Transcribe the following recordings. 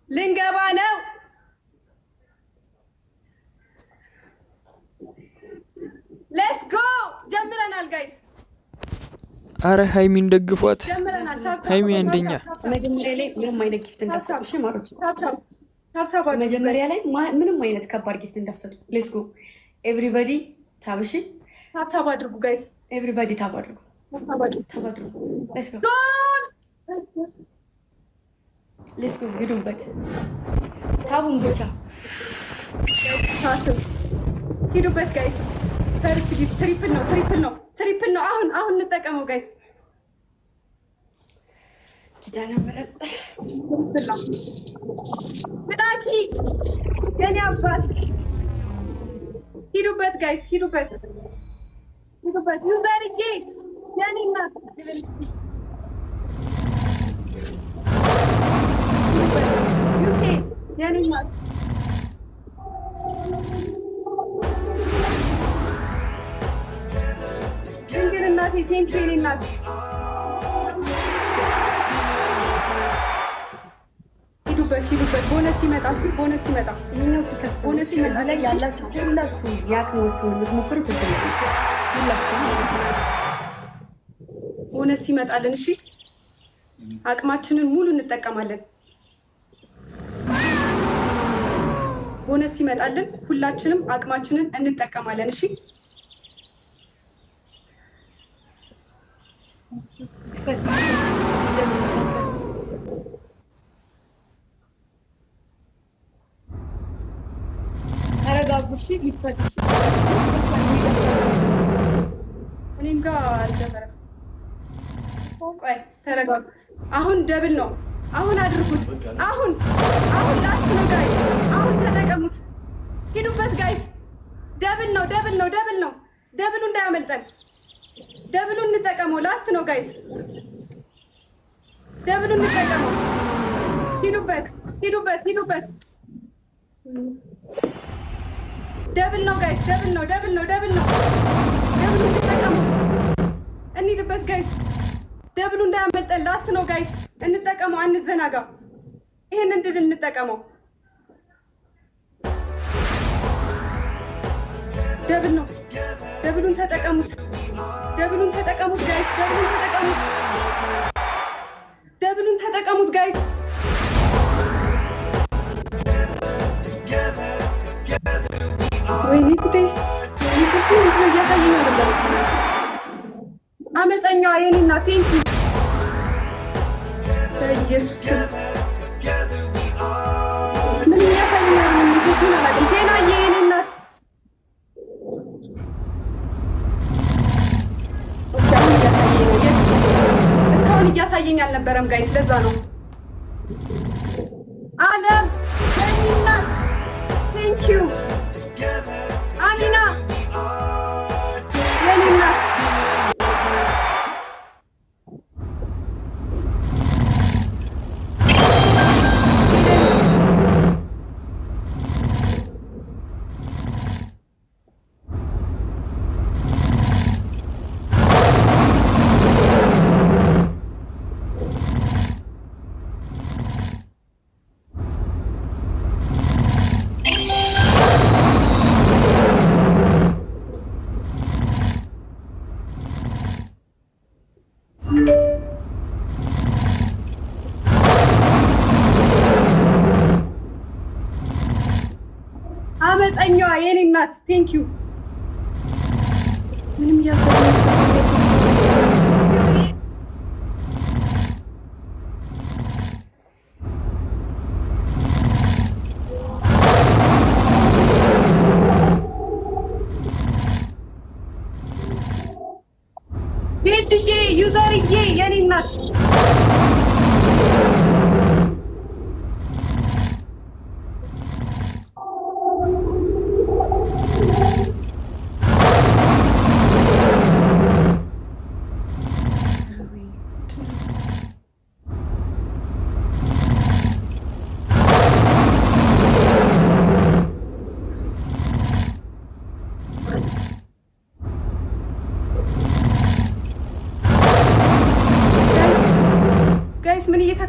ልንገባ ነው። ሌትስ ጎ ጀምረናል ጋይስ። አረ ሃይሚን ደግፏት። ጀምረናል። ሃይሚ አንደኛ። መጀመሪያ ላይ ምንም አይነት ጊፍት እንዳሰጡ እሺ ማሮች። መጀመሪያ ላይ ምንም አይነት ከባድ ጊፍት እንዳሰጡ። ሌትስ ጎ ኤቭሪባዲ ታብሺ ታብ አድርጉ ጋይስ። ኤቭሪባዲ ታብ አድርጉ። ታብ አድርጉ። ሌትስ ጎ ሌትስ ጎ ሂዱበት። ታቡን ብቻ ታስብ ሂዱበት ጋይስ። ፈርስት ጊፍት ትሪፕል ነው፣ ትሪፕል ነው፣ ትሪፕል ነው። አሁን እንጠቀመው ጋይስ። ኪዳነ ምሕረት ብላኪ የኔ አባት ሂዱበት ጋይስ፣ ሂዱበት፣ ሂዱበት። ዩዘርዬ የኔ እናት ዩኬ የኔ እናት ድንግል እናቴ ቴንኪው የኔ እናት። ሂዱበት፣ ሂዱበት። ቦነስ ሲመጣ ቦነስ ሲመጣ ይሄኛው ሲከፍት ቦነስ ሲመጣ ላይ ያላችሁ ሁላችሁ ያክሞቹን የምትሞክሩ ትችላላችሁ። ሁላችሁ ቦነስ ሲመጣልን እሺ አቅማችንን ሙሉ እንጠቀማለን። ቦነስ ሲመጣልን ሁላችንም አቅማችንን እንጠቀማለን። እሺ ተረጋጉ። እሺ ይፈት። እሺ እኔም ጋር አልጀመረም። ቆይ ተረጋጉ። አሁን ደብል ነው። አሁን አድርጉት። አሁን ላስት ነው ጋይስ። አሁን ተጠቀሙት። ሂዱበት ጋይስ። ደብል ነው፣ ደብል ነው፣ ደብል ነው። ደብሉ እንዳያመልጠን። ደብሉ እንጠቀመው። ላስት ነው ጋይስ። ደብሉ እንጠቀመው። ሂዱበት፣ ሂዱበት፣ ሂዱበት። ደብል ነው ጋይስ። ደብል ነው፣ ደብል ነው፣ ደብል ነው። ደብሉ እንጠቀመው። እንሂድበት ጋይስ። ደብሉ እንዳያመልጠን። ላስት ነው ጋይስ። እንጠቀመው፣ አንዘናጋ። ይሄን እንድል እንጠቀመው። ደብል ነው። ደብሉን ተጠቀሙት። ደብሉን ተጠቀሙት ጋይስ። ደብሉን ተጠቀሙት። ደብሉን ተጠቀሙት ጋይስ። ወይኔ ጉዴ! ይሄ ምንድን ነው እያሳየኝ አይደለም። አመፀኛዋ የኔ እናት ቴንኪ በኢየሱስ ስም ምን እያሳየኝ አይደለም። ይሄን አላውቅም። ዜናዬ የኔ እናት አሁን እያሳየኝ ነው። የስ እስካሁን እያሳየኝ አልነበረም ጋይስ። ለዛ ነው አለም የኔ እናት ቴንኪዩ አሚና የኔ እናት አመፀኛዋ የኔ እናት ቴንኪዩ ምንም እያሳየኝ ሄድዬ ዩዘርዬ የኔ እናት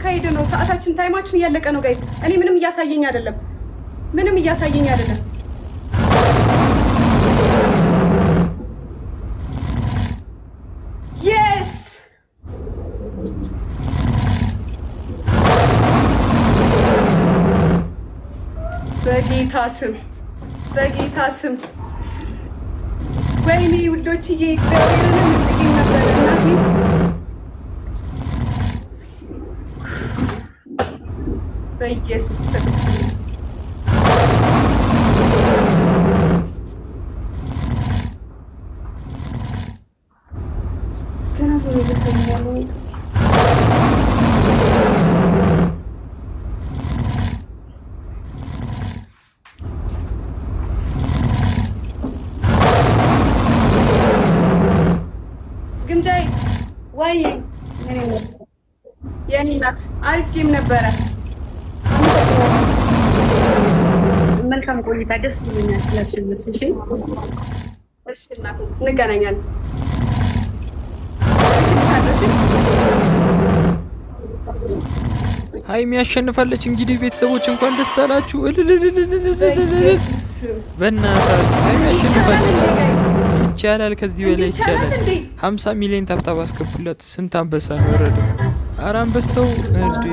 እየተካሄደ ነው። ሰዓታችን ታይማችን እያለቀ ነው ጋይስ። እኔ ምንም እያሳየኝ አይደለም። የስ በጌታ ስም ወይኔ ውዶችዬ እግዚአብሔርን ጥቂም ነበር እናቴ በኢየሱስ ስም ገና ነው የሰማነው። ግምጃዬ ወይ የኔ ናት። አሪፍ ጌም ነበረ። መልካም ቆይታ። ደስ ብሎኛል ስላሸነፍሽ። እሺ እናቴ እንገናኛለን። ሀይሚ ያሸንፋለች። እንግዲህ ቤተሰቦች እንኳን ደስ አላችሁ። በእናታችሁ ሀይሚ ያሸንፋለች። ይቻላል፣ ከዚህ በላይ ይቻላል። 50 ሚሊዮን ታብታብ አስገቡላት። ስንት አንበሳ ነው የወረደው? ኧረ አንበሳው እንዴ